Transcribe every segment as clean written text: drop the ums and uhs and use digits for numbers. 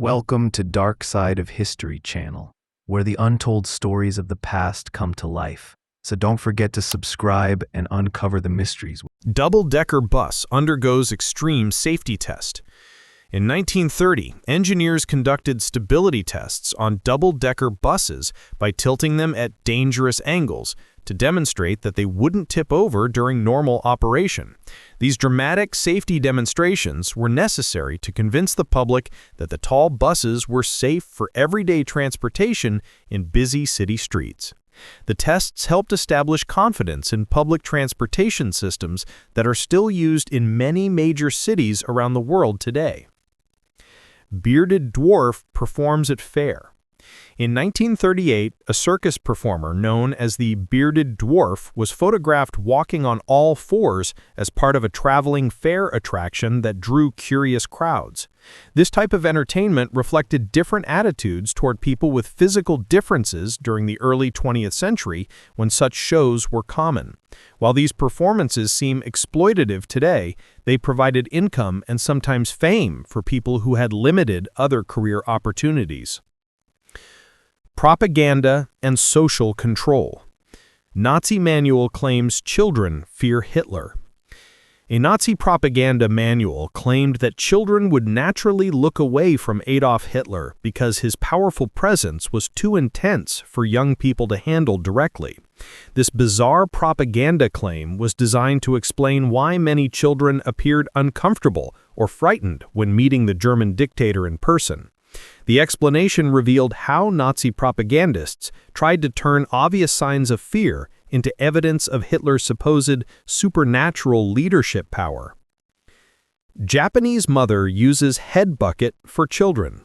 Welcome to Dark Side of History channel, where the untold stories of the past come to life. So don't forget to subscribe and uncover the mysteries. Double-decker bus undergoes extreme safety test. In 1930, engineers conducted stability tests on double-decker buses by tilting them at dangerous angles to demonstrate that they wouldn't tip over during normal operation. These dramatic safety demonstrations were necessary to convince the public that the tall buses were safe for everyday transportation in busy city streets. The tests helped establish confidence in public transportation systems that are still used in many major cities around the world today. Bearded dwarf performs at fair. In 1938, a circus performer known as the Bearded Dwarf was photographed walking on all fours as part of a traveling fair attraction that drew curious crowds. This type of entertainment reflected different attitudes toward people with physical differences during the early 20th century when such shows were common. While these performances seem exploitative today, they provided income and sometimes fame for people who had limited other career opportunities. Propaganda and social control. Nazi manual claims children fear Hitler. A Nazi propaganda manual claimed that children would naturally look away from Adolf Hitler because his powerful presence was too intense for young people to handle directly. This bizarre propaganda claim was designed to explain why many children appeared uncomfortable or frightened when meeting the German dictator in person. The explanation revealed how Nazi propagandists tried to turn obvious signs of fear into evidence of Hitler's supposed supernatural leadership power. Japanese mother uses head bucket for children.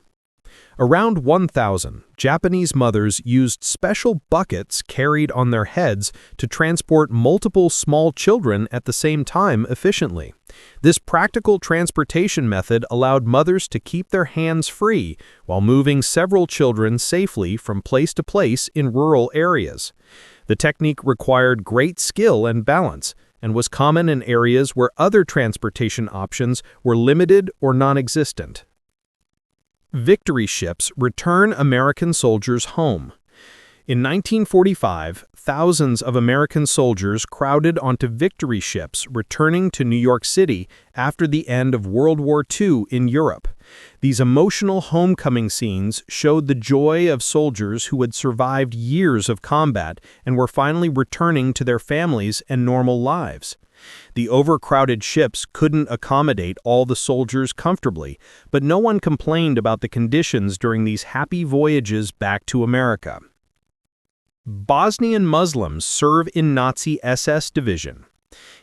Around 1,000, Japanese mothers used special buckets carried on their heads to transport multiple small children at the same time efficiently. This practical transportation method allowed mothers to keep their hands free while moving several children safely from place to place in rural areas. The technique required great skill and balance and was common in areas where other transportation options were limited or non-existent. Victory ships return American soldiers home. In 1945, thousands of American soldiers crowded onto victory ships returning to New York City after the end of World War II in Europe. These emotional homecoming scenes showed the joy of soldiers who had survived years of combat and were finally returning to their families and normal lives. The overcrowded ships couldn't accommodate all the soldiers comfortably, but no one complained about the conditions during these happy voyages back to America. Bosnian Muslims serve in Nazi SS division.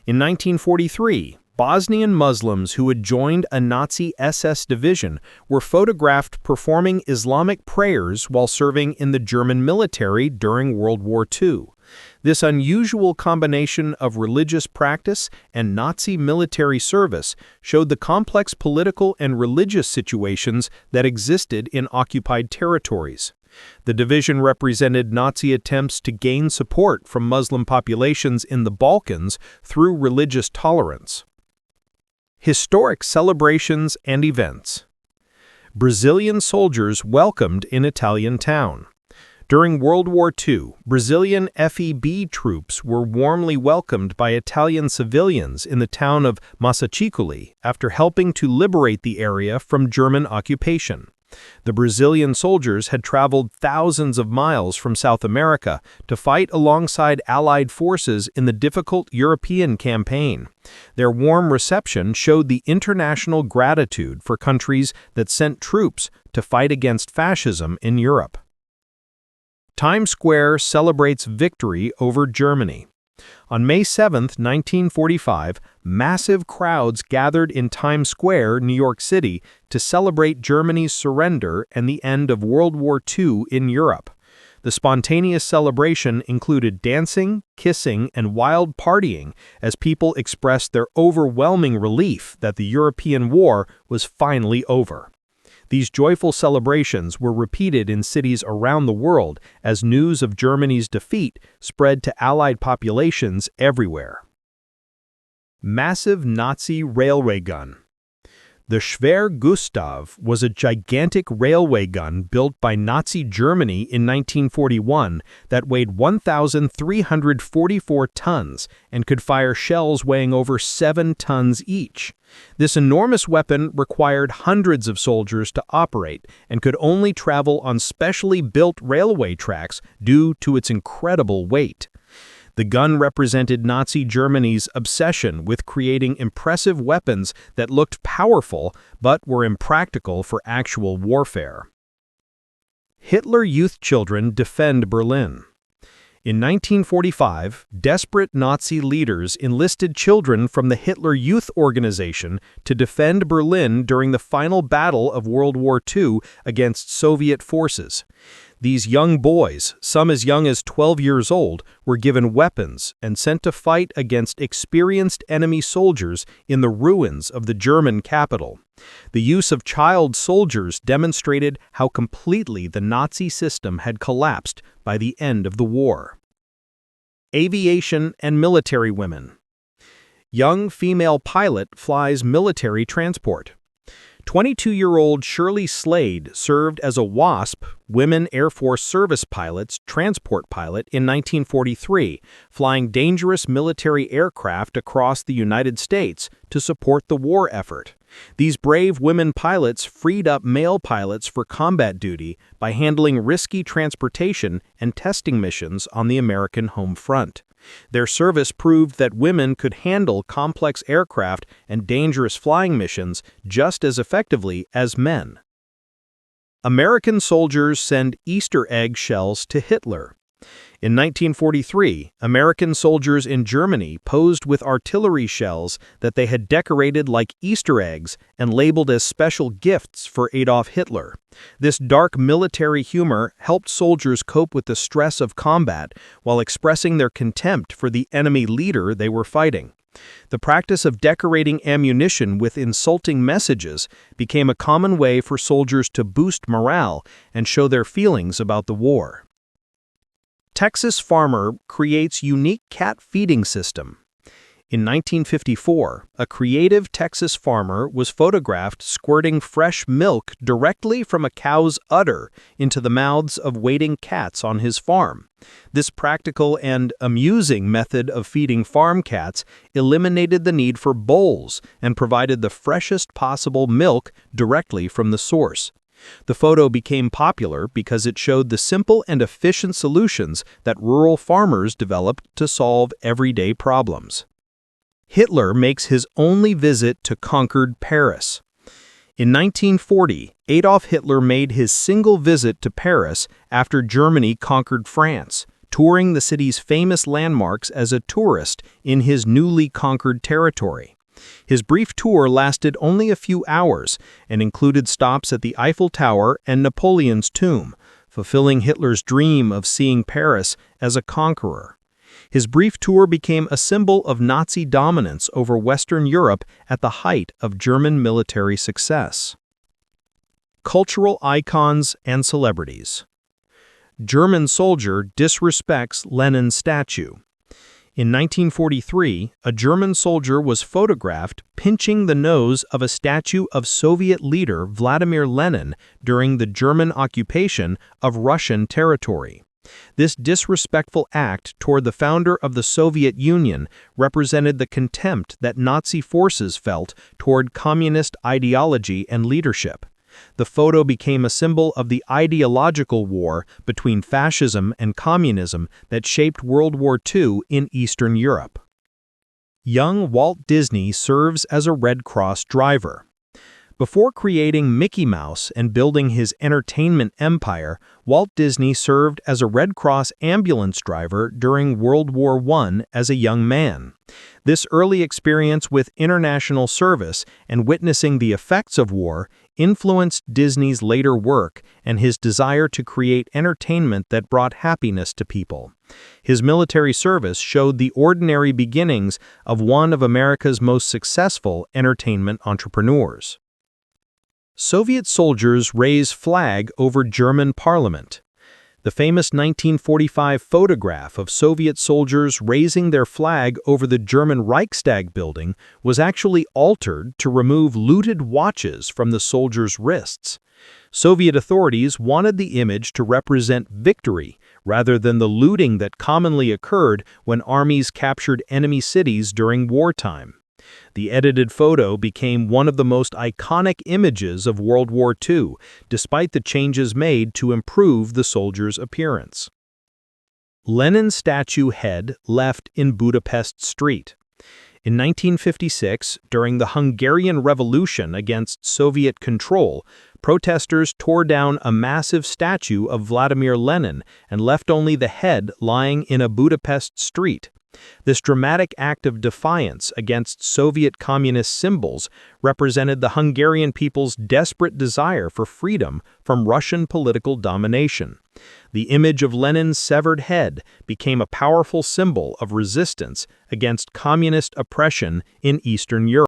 In 1943, Bosnian Muslims who had joined a Nazi SS division were photographed performing Islamic prayers while serving in the German military during World War II. This unusual combination of religious practice and Nazi military service showed the complex political and religious situations that existed in occupied territories. The division represented Nazi attempts to gain support from Muslim populations in the Balkans through religious tolerance. Historic celebrations and events. Brazilian soldiers welcomed in Italian town. During World War II, Brazilian FEB troops were warmly welcomed by Italian civilians in the town of Massachicoli after helping to liberate the area from German occupation. The Brazilian soldiers had traveled thousands of miles from South America to fight alongside Allied forces in the difficult European campaign. Their warm reception showed the international gratitude for countries that sent troops to fight against fascism in Europe. Times Square celebrates victory over Germany. On May 7, 1945, massive crowds gathered in Times Square, New York City, to celebrate Germany's surrender and the end of World War II in Europe. The spontaneous celebration included dancing, kissing, and wild partying as people expressed their overwhelming relief that the European war was finally over. These joyful celebrations were repeated in cities around the world as news of Germany's defeat spread to Allied populations everywhere. Massive Nazi railway gun. The Schwer Gustav was a gigantic railway gun built by Nazi Germany in 1941 that weighed 1,344 tons and could fire shells weighing over 7 tons each. This enormous weapon required hundreds of soldiers to operate and could only travel on specially built railway tracks due to its incredible weight. The gun represented Nazi Germany's obsession with creating impressive weapons that looked powerful but were impractical for actual warfare. Hitler Youth children defend Berlin. In 1945, desperate Nazi leaders enlisted children from the Hitler Youth Organization to defend Berlin during the final battle of World War II against Soviet forces. These young boys, some as young as 12 years old, were given weapons and sent to fight against experienced enemy soldiers in the ruins of the German capital. The use of child soldiers demonstrated how completely the Nazi system had collapsed by the end of the war. Aviation and military women. Young female pilot flies military transport. 22-year-old Shirley Slade served as a WASP, Women Air Force Service Pilots, transport pilot in 1943, flying dangerous military aircraft across the United States to support the war effort. These brave women pilots freed up male pilots for combat duty by handling risky transportation and testing missions on the American home front. Their service proved that women could handle complex aircraft and dangerous flying missions just as effectively as men. American soldiers send Easter egg shells to Hitler. In 1943, American soldiers in Germany posed with artillery shells that they had decorated like Easter eggs and labeled as special gifts for Adolf Hitler. This dark military humor helped soldiers cope with the stress of combat while expressing their contempt for the enemy leader they were fighting. The practice of decorating ammunition with insulting messages became a common way for soldiers to boost morale and show their feelings about the war. Texas farmer creates unique cat feeding system. In 1954, a creative Texas farmer was photographed squirting fresh milk directly from a cow's udder into the mouths of waiting cats on his farm. This practical and amusing method of feeding farm cats eliminated the need for bowls and provided the freshest possible milk directly from the source. The photo became popular because it showed the simple and efficient solutions that rural farmers developed to solve everyday problems. Hitler makes his only visit to conquered Paris. In 1940, Adolf Hitler made his single visit to Paris after Germany conquered France, touring the city's famous landmarks as a tourist in his newly conquered territory. His brief tour lasted only a few hours and included stops at the Eiffel Tower and Napoleon's tomb, fulfilling Hitler's dream of seeing Paris as a conqueror. His brief tour became a symbol of Nazi dominance over Western Europe at the height of German military success. Cultural icons and celebrities. German soldier disrespects Lenin statue. In 1943, a German soldier was photographed pinching the nose of a statue of Soviet leader Vladimir Lenin during the German occupation of Russian territory. This disrespectful act toward the founder of the Soviet Union represented the contempt that Nazi forces felt toward communist ideology and leadership. The photo became a symbol of the ideological war between fascism and communism that shaped World War II in Eastern Europe. Young Walt Disney serves as a Red Cross driver. Before creating Mickey Mouse and building his entertainment empire, Walt Disney served as a Red Cross ambulance driver during World War I as a young man. This early experience with international service and witnessing the effects of war influenced Disney's later work and his desire to create entertainment that brought happiness to people. His military service showed the ordinary beginnings of one of America's most successful entertainment entrepreneurs. Soviet soldiers raise flag over German parliament. The famous 1945 photograph of Soviet soldiers raising their flag over the German Reichstag building was actually altered to remove looted watches from the soldiers' wrists. Soviet authorities wanted the image to represent victory rather than the looting that commonly occurred when armies captured enemy cities during wartime. The edited photo became one of the most iconic images of World War II, despite the changes made to improve the soldiers' appearance. Lenin statue head left in Budapest Street. In 1956, during the Hungarian Revolution against Soviet control, protesters tore down a massive statue of Vladimir Lenin and left only the head lying in a Budapest street. This dramatic act of defiance against Soviet communist symbols represented the Hungarian people's desperate desire for freedom from Russian political domination. The image of Lenin's severed head became a powerful symbol of resistance against communist oppression in Eastern Europe.